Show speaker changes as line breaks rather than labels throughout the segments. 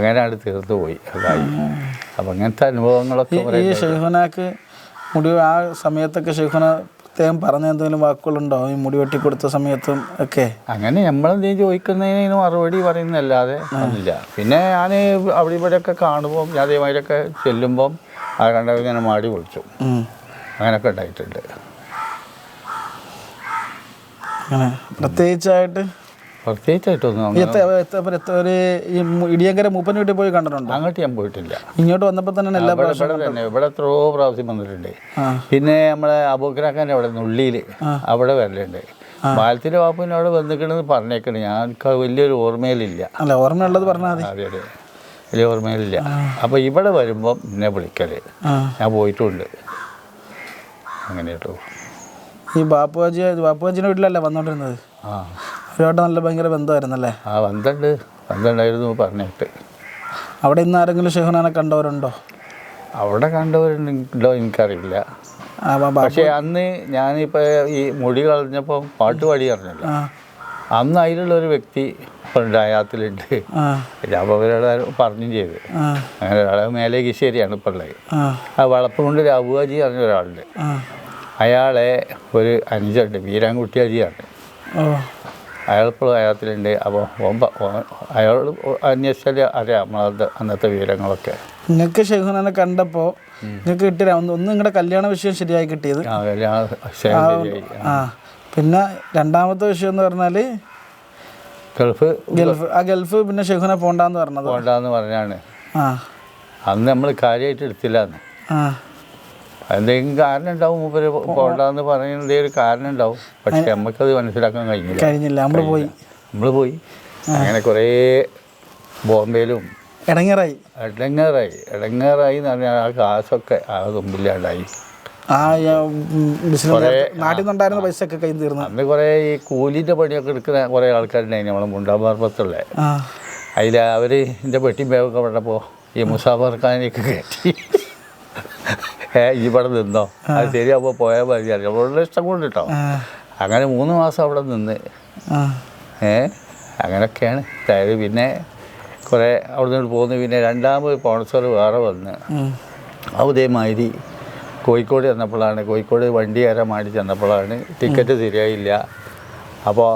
അങ്ങനെയാണ് തീർന്നു പോയി അതായി. അപ്പം അങ്ങനത്തെ അനുഭവങ്ങളൊക്കെ
ഈ ഷെയ്ഖുനാക്ക് മുടി ആ സമയത്തൊക്കെ ഷെയ്ഖുന പ്രത്യേകം പറഞ്ഞ എന്തെങ്കിലും വാക്കുകളുണ്ടോ ഈ മുടി വെട്ടി കൊടുത്ത സമയത്തും ഒക്കെ?
അങ്ങനെ നമ്മളെന്തെങ്കിലും ചോദിക്കുന്നതിന് മറുപടി പറയുന്നതല്ലാതെ ഒന്നുമില്ല. പിന്നെ ഞാൻ അവിടെ ഇവിടെയൊക്കെ കാണുമ്പോൾ ഞാൻ അതേമാതിരിയൊക്കെ ചെല്ലുമ്പം ആ കണ്ടവർ ഇങ്ങനെ മാടി വിളിച്ചു, അങ്ങനെയൊക്കെ ഉണ്ടായിട്ടുണ്ട്.
അങ്ങനെ പ്രത്യേകിച്ചായിട്ടൊന്നും ഒരു ഇടിയങ്കര മൂപ്പന് വീട്ടിൽ പോയി കണ്ടിട്ടുണ്ടോ?
അങ്ങോട്ട് ഞാൻ പോയിട്ടില്ല.
ഇങ്ങോട്ട് വന്നപ്പോൾ തന്നെ എല്ലാ പ്രാവശ്യം
തന്നെ ഇവിടെ എത്രയോ പ്രാവശ്യം വന്നിട്ടുണ്ട്. പിന്നെ നമ്മളെ അബൂക്കറാക്കാൻ്റെ അവിടെ നുള്ളിയിൽ അവിടെ വരലുണ്ട്. ബാലത്തിൻ്റെ വാപ്പിന് അവിടെ വന്നിക്കണെന്ന് പറഞ്ഞേക്കണേ, ഞങ്ങൾക്ക് വലിയൊരു ഓർമ്മയിലില്ല.
അല്ല, ഓർമ്മയുള്ളത് പറഞ്ഞാൽ മതി.
അതെ അതെ, വലിയ ഓർമ്മയിലില്ല. അപ്പോൾ ഇവിടെ വരുമ്പം എന്നെ വിളിക്കല്, ഞാൻ പോയിട്ടുണ്ട്. അങ്ങനെ കേട്ടോ.
ഈ ബാപ്പുവാജിൻ്റെ വീട്ടിലല്ലേ വന്നോണ്ടിരുന്നത്? അവരോട്ട് നല്ല ഭയങ്കര ബന്ധമായിരുന്നല്ലേ?
ആ ബന്ധമുണ്ടായിരുന്നു പറഞ്ഞിട്ട്.
അവിടെ ഇന്ന് ആരെങ്കിലും ഷെയ്ഖുനാനെ കണ്ടവരുണ്ടോ?
അവിടെ കണ്ടവരുണ്ടോ എനിക്കറിയില്ല. പക്ഷേ അന്ന് ഞാനിപ്പോൾ ഈ മുടി കളഞ്ഞപ്പോൾ പാട്ട് പാടി അറിഞ്ഞല്ലോ, അന്ന് അതിലുള്ളൊരു വ്യക്തി ഹയാത്തിലുണ്ട്. അപ്പോൾ അവരോട് പറഞ്ഞും ചെയ്ത്. അങ്ങനെ ഒരാളെ മേലെ കിശ്ശേരിയാണ് ഇപ്പോൾ ഉള്ളത്. ആ വളപ്പുകൊണ്ട് അബുവാജി പറഞ്ഞ ഒരാളുണ്ട്. അയാളെ ഒരു അനുജുണ്ട്, വീരാൻകുട്ടിയാജിയാണ്. അയാളിപ്പോൾ ഹയാത്തിലുണ്ട്. അപ്പോൾ അയാൾ അന്വേഷിച്ചാൽ അറിയാം അന്നത്തെ വിവരങ്ങളൊക്കെ.
നിങ്ങൾക്ക് ഷെയ്ഖുനാനെ കണ്ടപ്പോൾ നിങ്ങൾക്ക് കിട്ടിയ ഒന്ന് നിങ്ങളുടെ കല്യാണ വിഷയം ശരിയായി കിട്ടിയത്. പിന്നെ രണ്ടാമത്തെ വിഷയം എന്ന് പറഞ്ഞാൽ ഗൾഫ് പിന്നെ ഷെയ്ഖുന പോണ്ടെന്ന് പറഞ്ഞാണ്.
അന്ന് നമ്മൾ കാര്യമായിട്ട് എടുത്തില്ലാന്ന്. എന്തെങ്കിലും കാരണം ഉണ്ടാവും, മൂപ്പര് പോണ്ടെന്ന് പറയുന്നത് ഒരു കാരണം ഉണ്ടാവും. പക്ഷെ നമുക്കത് മനസ്സിലാക്കാൻ കഴിഞ്ഞില്ല. നമ്മൾ പോയി അങ്ങനെ കുറേ ബോംബെയിലും ഇടങ്ങേറായി എന്ന് പറഞ്ഞാൽ ആ കാശൊക്കെ ആ തുമ്പില്ലാണ്ടായി.
നാട്ടിൽ നിന്നുണ്ടായിരുന്ന പൈസ ഒക്കെ കയ്യിൽ തീർന്നു.
അന്ന് കുറേ ഈ കൂലിൻ്റെ പണിയൊക്കെ എടുക്കുന്ന കുറേ ആൾക്കാരുണ്ടായിരുന്നു നമ്മളെ മുണ്ടാമ്പർപ്പത്തുള്ള. അതിൽ അവർ എൻ്റെ പെട്ടിയും ബാഗൊക്കെ പറഞ്ഞപ്പോൾ ഈ മുസാഫർ ഖാനെയൊക്കെ കയറ്റി ഇവിടെ നിന്നോ, അത് ശരിയാകുമ്പോൾ പോയാൽ മതി, അവളുടെ ഇഷ്ടം കൊണ്ട് കേട്ടോ. അങ്ങനെ 3 മാസം അവിടെ നിന്ന് അങ്ങനെയൊക്കെയാണ് അതായത്. പിന്നെ കുറേ അവിടെ നിന്ന് പോന്ന്. പിന്നെ രണ്ടാമത് സ്പോൺസർ വേറെ വന്ന് അതേമാതിരി കോഴിക്കോട് ചെന്നപ്പോഴാണ്, കോഴിക്കോട് വണ്ടി കയറാൻ വേണ്ടി ചെന്നപ്പോഴാണ് ടിക്കറ്റ് ശരിയായില്ല. അപ്പോൾ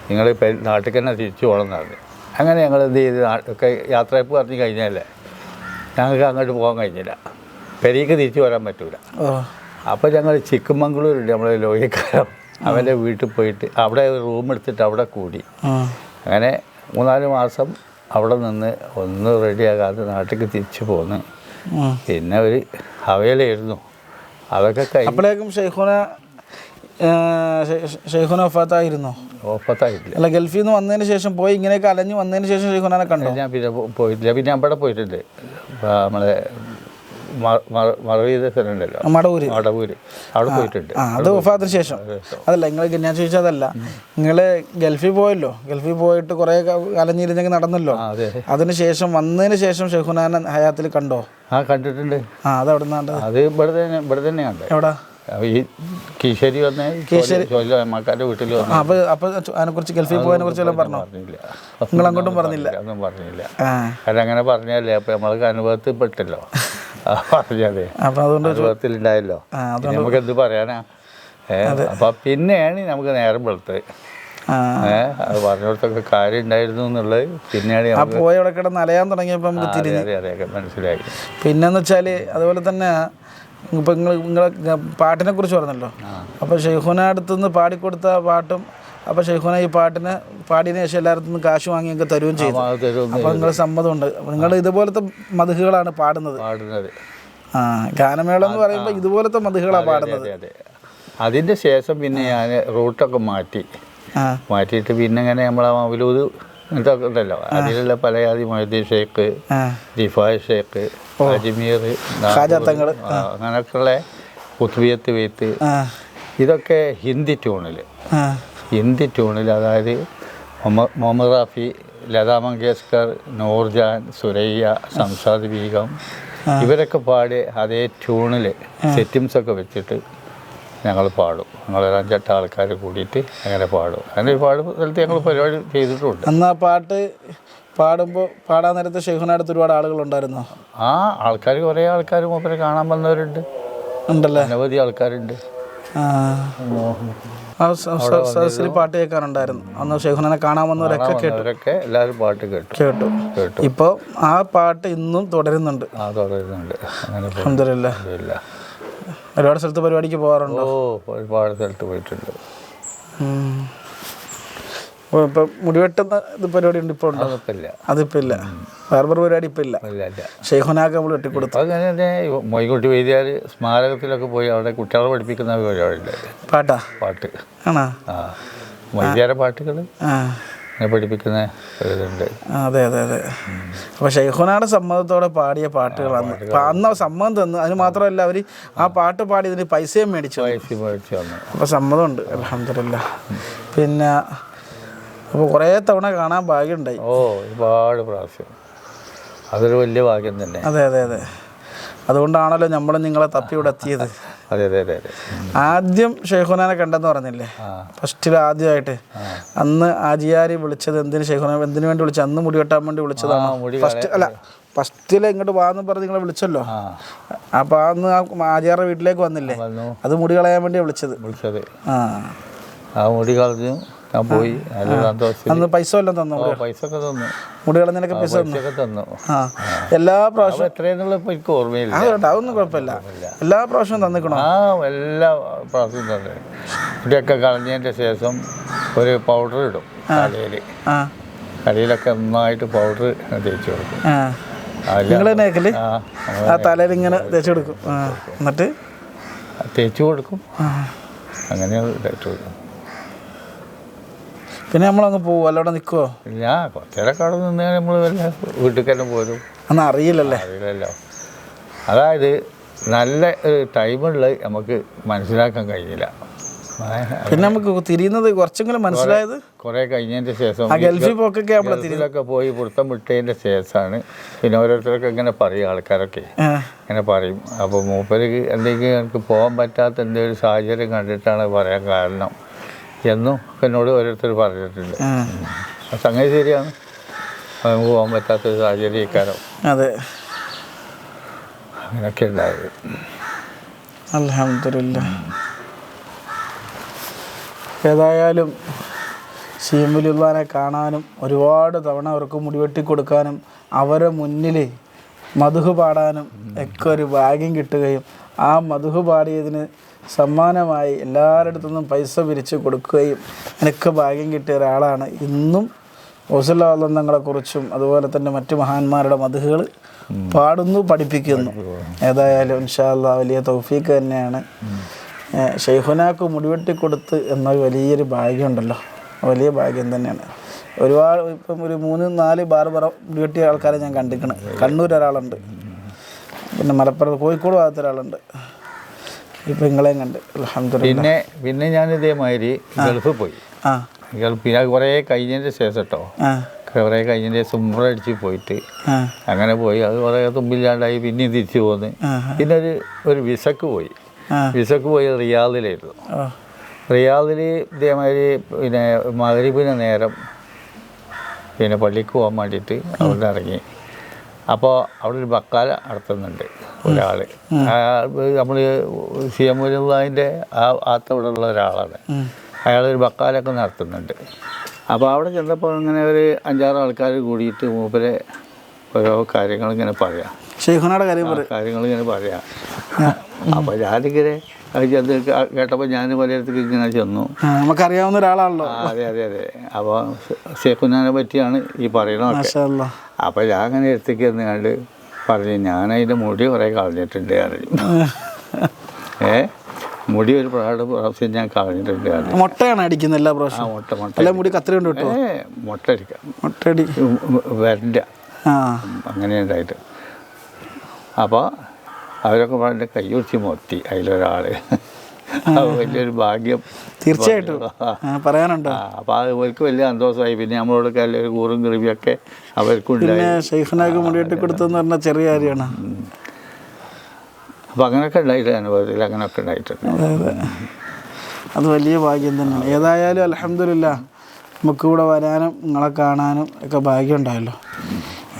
നിങ്ങൾ നാട്ടിൽ തന്നെ തിരിച്ചു പോകണമെന്നാണ്. അങ്ങനെ ഞങ്ങൾ എന്ത് ചെയ്ത് ഒക്കെ യാത്രയപ്പ് പറഞ്ഞ് കഴിഞ്ഞാലേ ഞങ്ങൾക്ക് അങ്ങോട്ട് പോകാൻ കഴിഞ്ഞില്ല, പെരീക്ക് തിരിച്ചു വരാൻ പറ്റൂല. അപ്പോൾ ഞങ്ങൾ ചിക്കമംഗളൂരുണ്ട് നമ്മളെ ലോഹിക്കാരം, അവൻ്റെ വീട്ടിൽ പോയിട്ട് അവിടെ റൂം എടുത്തിട്ട് അവിടെ കൂടി. അങ്ങനെ 3-4 മാസം അവിടെ നിന്ന് ഒന്നും റെഡിയാകാതെ നാട്ടിലേക്ക് തിരിച്ചു പോന്ന്. പിന്നെ ഒരു ഹവേലായിരുന്നു അതൊക്കെ
അപ്പോഴേക്കും ഷെയ്ഖുന ഒഫാത്തായിരുന്നോ?
ഒഫാത്തായിട്ടില്ല.
അല്ല, ഗൾഫിൽ നിന്ന് വന്നതിന് ശേഷം പോയി ഇങ്ങനെയൊക്കെ അലഞ്ഞ് വന്നതിന് ശേഷം ഷെയ്ഖുനാനെ കണ്ടോ?
ഞാൻ പിന്നെ പോയിട്ടില്ല. പിന്നെ അവിടെ പോയിട്ടുണ്ട്, നമ്മളെ മടവൂര് അവിടെ പോയിട്ടുണ്ട്.
അത് വഫാത്തിന് ശേഷം. അതല്ല ഞാൻ ചോദിച്ചാൽ അതല്ല, നിങ്ങൾ ഗൾഫിൽ പോയല്ലോ, ഗൾഫിൽ പോയിട്ട് കുറേ അലഞ്ഞിരുന്നെങ്കിൽ നടന്നല്ലോ, അതിന് ശേഷം വന്നതിന് ശേഷം ഷെയ്ഖുനാനെ ഹയാത്തിൽ കണ്ടോ?
കണ്ടിട്ടുണ്ട്.
അത് എവിടെ നിന്നാണ്ട്?
അത് ഇവിടെ തന്നെ കണ്ടത്.
എവിടെ?
ഈ കീശേരി വന്ന് മക്കാരുടെ വീട്ടിൽ വന്നു.
അപ്പോൾ അതിനെക്കുറിച്ച് ഗൾഫിൽ പോയതിനെ കുറിച്ച് പറഞ്ഞോ? നിങ്ങൾ അങ്ങോട്ടും പറഞ്ഞില്ല?
ഒന്നും പറഞ്ഞില്ല. കാരണം അങ്ങനെ പറഞ്ഞല്ലേ, അപ്പോൾ നമ്മൾക്ക് അനുഭവത്തിൽ പെട്ടല്ലോ പറഞ്ഞതേ, അനുഭവത്തിലുണ്ടായല്ലോ, നമുക്ക് എന്ത് പറയാനാ. അപ്പം പിന്നെയാണ് നമുക്ക് നേരം വെളുത്തത്. അത് പറഞ്ഞിടത്തൊക്കെ കാര്യം ഉണ്ടായിരുന്നു എന്നുള്ളത് പിന്നെയാണ്
പോയി അവിടെ കിടന്ന് അലയാൻ തുടങ്ങിയപ്പോൾ നമുക്ക്
മനസ്സിലായി.
പിന്നെന്ന് വെച്ചാൽ അതുപോലെ തന്നെ ഇപ്പം നിങ്ങളെ പാട്ടിനെ കുറിച്ച് പറഞ്ഞല്ലോ. അപ്പോൾ ഷെയ്ഖുന അടുത്തുനിന്ന് പാടിക്കൊടുത്ത പാട്ടും, അപ്പോൾ ഷെയ്ഖുന ഈ പാട്ടിന് പാടിയതിന് ശേഷം എല്ലായിടത്തു നിന്ന് കാശ് വാങ്ങി നിങ്ങൾക്ക് തരുകയും ചെയ്തു. അപ്പോൾ നിങ്ങളുടെ സമ്മതമുണ്ട്. നിങ്ങൾ ഇതുപോലത്തെ മധുഹുകളാണ് പാടുന്നത്. ഗാനമേള എന്ന് പറയുമ്പോൾ ഇതുപോലത്തെ മധുഹുകളാണ് പാടുന്നത്.
അതിൻ്റെ ശേഷം പിന്നെ ഞാൻ റൂട്ടൊക്കെ മാറ്റിയിട്ട് പിന്നെ ഇങ്ങനെ നമ്മളെ മൗലൂദ് ഇതൊക്കെ ഉണ്ടല്ലോ, അതിലുള്ള പലയാതി മൊയ്തീൻ ഷേഖ്, റിഫായ് ഷേഖ്, അജ്മീർ, അങ്ങനെയൊക്കെയുള്ള കുത്ബിയത്ത് വെയ്ത്ത്, ഇതൊക്കെ ഹിന്ദി ട്യൂണിൽ അതായത് മുഹമ്മദ് റാഫി, ലതാ മങ്കേഷ്കർ, നൂർജാൻ, സുരയ്യ, സംസാദ് ബീഗം, ഇവരൊക്കെ പാടി അതേ ട്യൂണിൽ സെറ്റിംഗ്സൊക്കെ വെച്ചിട്ട് ഞങ്ങൾ പാടും. ഞങ്ങൾ 5-8 ആൾക്കാർ കൂടിയിട്ട് അങ്ങനെ പാടും. അങ്ങനെ ഒരുപാട് സ്ഥലത്ത് ഞങ്ങൾ പരിപാടി ചെയ്തിട്ടുണ്ട്.
അന്ന് ആ പാട്ട് പാടുമ്പോൾ പാടാൻ നേരത്തെ ഷെയ്ഖുന അടുത്ത് ഒരുപാട് ആളുകളുണ്ടായിരുന്നോ?
ആ ആൾക്കാർ കുറേ ആൾക്കാർ മൂപ്പരെ കാണാൻ വന്നവരുണ്ട്,
ഉണ്ടല്ലേ?
അനവധി ആൾക്കാരുണ്ട്.
ആ സദസ്സിൽ പാട്ട് കേൾക്കാനുണ്ടായിരുന്നു അന്ന്. ഷെയ്ഖുനെ കാണാൻ വന്നവരൊക്കെ
അവരൊക്കെ എല്ലാവരും പാട്ട് കേട്ടു.
ഇപ്പോൾ ആ പാട്ട് ഇന്നും തുടരുന്നുണ്ട്.
തുടരുന്നുണ്ട്. അങ്ങനെ
അൽഹംദുലില്ലാഹ്. ഒരുപാട് സ്ഥലത്ത് പരിപാടിക്ക് പോകാറുണ്ടോ?
ഒരുപാട് സ്ഥലത്ത് പോയിട്ടുണ്ട്.
ഇപ്പം മുടിവെട്ടുന്ന ഇത് പരിപാടി ഉണ്ട് ഇപ്പോൾ ഉണ്ടോ? അതിപ്പോൾ ഇല്ല. ബാർബർ പരിപാടി ഇപ്പം ഇല്ല. ഷെയ്ഖുനാക്ക് നമ്മൾ വെട്ടിക്കൊടുത്തു.
അങ്ങനെ തന്നെ മൊയ്കുട്ടി വൈദ്യാർ സ്മാരകത്തിലൊക്കെ പോയി അവിടെ കുട്ടികളെ പഠിപ്പിക്കുന്ന പരിപാടി ഉണ്ട്. പാട്ട്
ആണോ?
വൈദ്യാര പാട്ടുകൾ പഠിപ്പിക്കുന്ന ഇതുണ്ട്.
അതെ. അപ്പോൾ ഷെയ്ഖുനയുടെ സമ്മതത്തോടെ പാടിയ പാട്ടുകളാണ്. അന്ന് സമ്മതം തന്നു. അതിന് മാത്രമല്ല, അവർ ആ പാട്ട് പാടിയതിന് പൈസയും മേടിച്ചു
വന്നു.
അപ്പോൾ സമ്മതമുണ്ട്. അൽഹംദുലില്ലാഹ്. പിന്നെ അപ്പോൾ കുറേ തവണ കാണാൻ ഭാഗ്യമുണ്ടായി.
ഒരുപാട് പ്രാവശ്യം. അതൊരു വലിയ ഭാഗ്യം തന്നെ.
അതെ. അതുകൊണ്ടാണല്ലോ നമ്മൾ നിങ്ങളെ തപ്പി ഇവിടെ എത്തിയത്.
അതെ.
ആദ്യം ഷെയ്ഖുനാനെ കണ്ടെന്ന് പറഞ്ഞില്ലേ, ഫസ്റ്റിൽ ആദ്യമായിട്ട് അന്ന് ആജിയാരി വിളിച്ചത് എന്തിന്? ഷെയ്ഖുന എന്തിനു വേണ്ടി വിളിച്ചത്? അന്ന് മുടി വെട്ടാൻ വേണ്ടി വിളിച്ചതാണ്. ഫസ്റ്റിൽ ഇങ്ങോട്ട് വാന്ന് പറഞ്ഞ് നിങ്ങളെ വിളിച്ചല്ലോ. അപ്പോൾ അന്ന് ആജിയാരുടെ വീട്ടിലേക്ക് വന്നില്ലേ, അത് മുടി കളയാൻ വേണ്ടി വിളിച്ചത്.
ആ മുടി കളഞ്ഞു, ഞാൻ പോയി.
അന്ന് പൈസ വല്ലതും തന്നു?
പൈസ ഒക്കെ തന്നു.
മുടി കളഞ്ഞതിനൊക്കെ പൈസ തന്നു. എല്ലാ പ്രാവശ്യവും
എത്രയെന്നുള്ള എനിക്ക് ഓർമ്മയില്ല.
അതൊന്നും കുഴപ്പമില്ല. എല്ലാ പ്രാവശ്യവും തന്നിക്കണോ?
എല്ലാ പ്രാവശ്യവും തന്നെ. മുടിയൊക്കെ കളഞ്ഞതിൻ്റെ ശേഷം ഒരു പൗഡർ ഇടും തലയിൽ. തലയിലൊക്കെ നന്നായിട്ട് പൗഡർ തേച്ച് കൊടുക്കും.
നിങ്ങൾ തന്നെ ആ തലയിൽ ഇങ്ങനെ തേച്ച് കൊടുക്കും. എന്നിട്ട്
തേച്ച് കൊടുക്കും. അങ്ങനെ തേച്ച് കൊടുക്കും.
പിന്നെ നമ്മളങ്ങ് പോകും, അല്ല അവിടെ നിൽക്കുമോ?
ഇല്ല, കുറച്ചേരൊക്കെ അവിടെ നിന്ന് നമ്മൾ വല്ല വീട്ടിൽ തന്നെ പോരും.
അന്ന് അറിയില്ലല്ലോ.
അതായത് നല്ല ടൈമുള്ള നമുക്ക് മനസ്സിലാക്കാൻ കഴിഞ്ഞില്ല.
പിന്നെ നമുക്ക് തിരിയുന്നത് കുറച്ചെങ്കിലും മനസ്സിലായത്
കുറേ കഴിഞ്ഞതിൻ്റെ ശേഷം
ഗൾഫിൽ പോക്കൊക്കെ
ഗൾഫിലൊക്കെ പോയി പുറത്തം വിട്ടതിൻ്റെ ശേഷമാണ്. പിന്നെ ഓരോരുത്തരൊക്കെ ഇങ്ങനെ പറയും, ആൾക്കാരൊക്കെ ഇങ്ങനെ പറയും. അപ്പോൾ മൂപ്പർക്ക് എന്തെങ്കിലും എനിക്ക് പോകാൻ പറ്റാത്ത എന്തെങ്കിലും സാഹചര്യം കണ്ടിട്ടാണ് പറയാൻ കാരണം എന്നും എന്നോട് ഓരോരുത്തർ പറഞ്ഞിട്ടുണ്ട്. സംഗതി ശരിയാണ്, നമുക്ക് പോകാൻ പറ്റാത്തൊരു സാഹചര്യം ഇക്കാരം.
അതെ,
അങ്ങനെയൊക്കെ ഉണ്ടായത്.
അൽഹംദുലില്ലാഹ്. ഏതായാലും ശീമുലുള്ളാനെ കാണാനും ഒരുപാട് തവണ അവർക്ക് മുടിവെട്ടി കൊടുക്കാനും അവരെ മുന്നിൽ മധുഹ് പാടാനും ഒക്കെ ഒരു ഭാഗ്യം കിട്ടുകയും ആ മധുഹ് പാടിയതിന് സമ്മാനമായി എല്ലാവരുടെ അടുത്തുനിന്നും പൈസ പിരിച്ച് കൊടുക്കുകയും എനിക്ക് ഭാഗ്യം കിട്ടിയ ഒരാളാണ്. ഇന്നും റസൂലുള്ളാഹിയെക്കുറിച്ചും അതുപോലെ തന്നെ മറ്റു മഹാന്മാരുടെ മധുഹുകൾ പാടുന്നു, പഠിപ്പിക്കുന്നു. ഏതായാലും ഇൻഷാ അല്ലാഹ് വലിയ തൗഫീഖ് തന്നെയാണ്. ഷെയ്ഖുനാക്ക് മുടിവെട്ടി കൊടുത്ത് എന്നൊരു വലിയൊരു ഭാഗ്യമുണ്ടല്ലോ, വലിയ ഭാഗ്യം തന്നെയാണ്. ഒരുപാട് ഇപ്പം ഒരു 3-4 ബാർബർ മുടിവെട്ടിയ ആൾക്കാരെ ഞാൻ കണ്ടിരിക്കണം. കണ്ണൂർ ഒരാളുണ്ട്, പിന്നെ മലപ്പുറത്ത് കോഴിക്കോട് ഭാഗത്തൊരാളുണ്ട്, ഇപ്പം നിങ്ങളെയും കണ്ട്.
അൽഹംദുലില്ലാഹ്. പിന്നെ ഞാൻ ഇതേമാതിരി ഗൾഫിൽ പോയി. ഗൾഫിൽ കുറേ കഴിഞ്ഞതിൻ്റെ ശേഷം കേട്ടോ, കുറേ കഴിഞ്ഞതിൻ്റെ ശേഷം ഉംറ അടിച്ച് പോയിട്ട് അങ്ങനെ പോയി. അത് കുറേ തുമ്പില്ലാണ്ടായി. പിന്നെയും തിരിച്ചു പോന്ന്. പിന്നെ ഒരു വിസക്ക് പോയി. റിയാദിലായിരുന്നു. റിയാദിൽ ഇതേമാതിരി പിന്നെ മഗ്‌രിബിന് നേരം പിന്നെ പള്ളിക്ക് പോകാൻ വേണ്ടിയിട്ട് അവിടെ ഇറങ്ങി. അപ്പോൾ അവിടെ ഒരു ബക്കാല നടത്തുന്നുണ്ട് ഒരാൾ. നമ്മൾ ശീമുലുള്ളാഹിൻ്റെ ആത്തവിടെയുള്ള ഒരാളാണ്. അയാളൊരു ബക്കാലൊക്കെ നടത്തുന്നുണ്ട്. അപ്പോൾ അവിടെ ചെന്നപ്പോൾ ഇങ്ങനെ ഒരു 5-6 ആൾക്കാർ കൂടിയിട്ട് മൂപ്പരെ ഓരോ കാര്യങ്ങളിങ്ങനെ പറയാം,
ഷെയ്ഖുനയുടെ
കാര്യങ്ങളിങ്ങനെ പറയാം. അപ്പോൾ ഞാനിങ്ങനെ ചെന്ന് കേട്ടപ്പോൾ ഞാൻ പലയിടത്തേക്ക് ഇങ്ങനെ ചെന്നു.
നമുക്കറിയാവുന്ന ഒരാളാണല്ലോ.
അതെ. അപ്പോൾ ഷെയ്ഖുനാനെ പറ്റിയാണ് ഈ പറയുന്നതൊക്കെ. അപ്പോൾ ഞാൻ അങ്ങനെ എടുത്തേക്ക് എന്ന് കണ്ട് പറഞ്ഞു, ഞാനതിൻ്റെ മുടി കുറേ കളഞ്ഞിട്ടുണ്ട് പറഞ്ഞു. മുടി ഒരു പ്രാവശ്യം ഞാൻ കളഞ്ഞിട്ടുണ്ട്.
മുട്ടയാണ് അടിക്കുന്നത് എല്ലാ പ്രാവശ്യം? മുട്ട മുടി കത്രി കൊണ്ട് കിട്ടുമോ?
മുട്ട വരണ്ട അങ്ങനെ ഉണ്ടായിട്ട്. അപ്പോൾ അവരൊക്കെ പറഞ്ഞ കൈ പിടിച്ച് മൊത്തി അതിലൊരാൾ. വലിയൊരു ഭാഗ്യം
തീർച്ചയായിട്ടും പറയാനുണ്ടോ.
അപ്പോൾ അത് അവർക്ക് വലിയ സന്തോഷമായി. പിന്നെ നമ്മളോടൊക്കെ ഒരു കൂറും കൃപിയൊക്കെ അവർക്കുണ്ടായി.
ഷെയ്ഖുനാക്ക് മുടിവെട്ടി കൊടുത്തെന്ന് പറഞ്ഞാൽ ചെറിയ കാര്യമാണ്.
അപ്പോൾ അങ്ങനെയൊക്കെ ഉണ്ടായിട്ട് അനുഭവത്തിൽ അങ്ങനെയൊക്കെ ഉണ്ടായിട്ടുണ്ട്.
അതെ, അത് വലിയ ഭാഗ്യം തന്നെയാണ്. ഏതായാലും അൽഹംദുലില്ലാഹ് നമുക്ക് ഇവിടെ വരാനും നിങ്ങളെ കാണാനും ഒക്കെ ഭാഗ്യം ഉണ്ടായല്ലോ.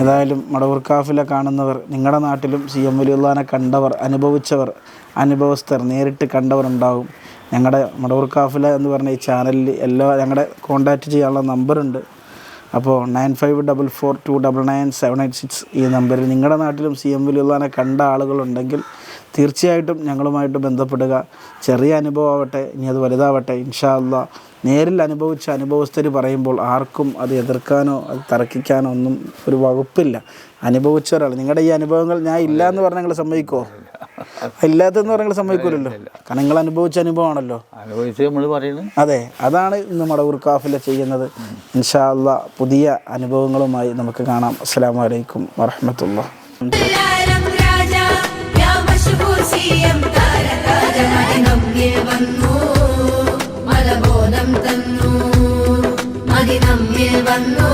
ഏതായാലും മടവൂർ കാഫില കാണുന്നവർ, നിങ്ങളുടെ നാട്ടിലും സി എം വലിയുള്ളാനെ കണ്ടവർ, അനുഭവിച്ചവർ, അനുഭവസ്ഥർ, നേരിട്ട് കണ്ടവർ ഉണ്ടാകും. ഞങ്ങളുടെ മടവൂർ കാഫില എന്ന് പറഞ്ഞ ഈ ചാനലിൽ ഞങ്ങളുടെ കോൺടാക്റ്റ് ചെയ്യാനുള്ള നമ്പറുണ്ട്. അപ്പോൾ 9544299786 ഈ നമ്പറിൽ നിങ്ങളുടെ നാട്ടിലും സി എം വലിയുള്ളാനെ കണ്ട ആളുകളുണ്ടെങ്കിൽ തീർച്ചയായിട്ടും ഞങ്ങളുമായിട്ട് ബന്ധപ്പെടുക. ചെറിയ അനുഭവമാവട്ടെ, ഇനി അത് വലുതാവട്ടെ, ഇൻഷാ അല്ലാഹ് നേരിൽ അനുഭവിച്ച അനുഭവസ്ഥർ പറയുമ്പോൾ ആർക്കും അത് എതിർക്കാനോ അത് തർക്കിക്കാനോ ഒന്നും ഒരു വകുപ്പില്ല. അനുഭവിച്ച ഒരാൾ, നിങ്ങളുടെ ഈ അനുഭവങ്ങൾ ഞാൻ ഇല്ല എന്ന് പറഞ്ഞാൽ നിങ്ങൾ സമ്മതിക്കുമോ? ഇല്ലാത്തതെന്ന് പറഞ്ഞാൽ നിങ്ങൾ സമ്മതിക്കൂലല്ലോ. കാരണം നിങ്ങൾ അനുഭവിച്ച അനുഭവമാണല്ലോ.
അനുഭവിച്ച് നമ്മൾ പറയുന്നത്.
അതെ, അതാണ് ഇന്ന് മടവൂർ കാഫില ചെയ്യുന്നത്. ഇൻഷാ അല്ലാഹ് പുതിയ അനുഭവങ്ങളുമായി നമുക്ക് കാണാം. അസ്സലാമു അലൈക്കും വറഹ്മത്തുള്ളാഹി.
മലബോധം തന്നു, മതി നമ്മിൽ വന്നു.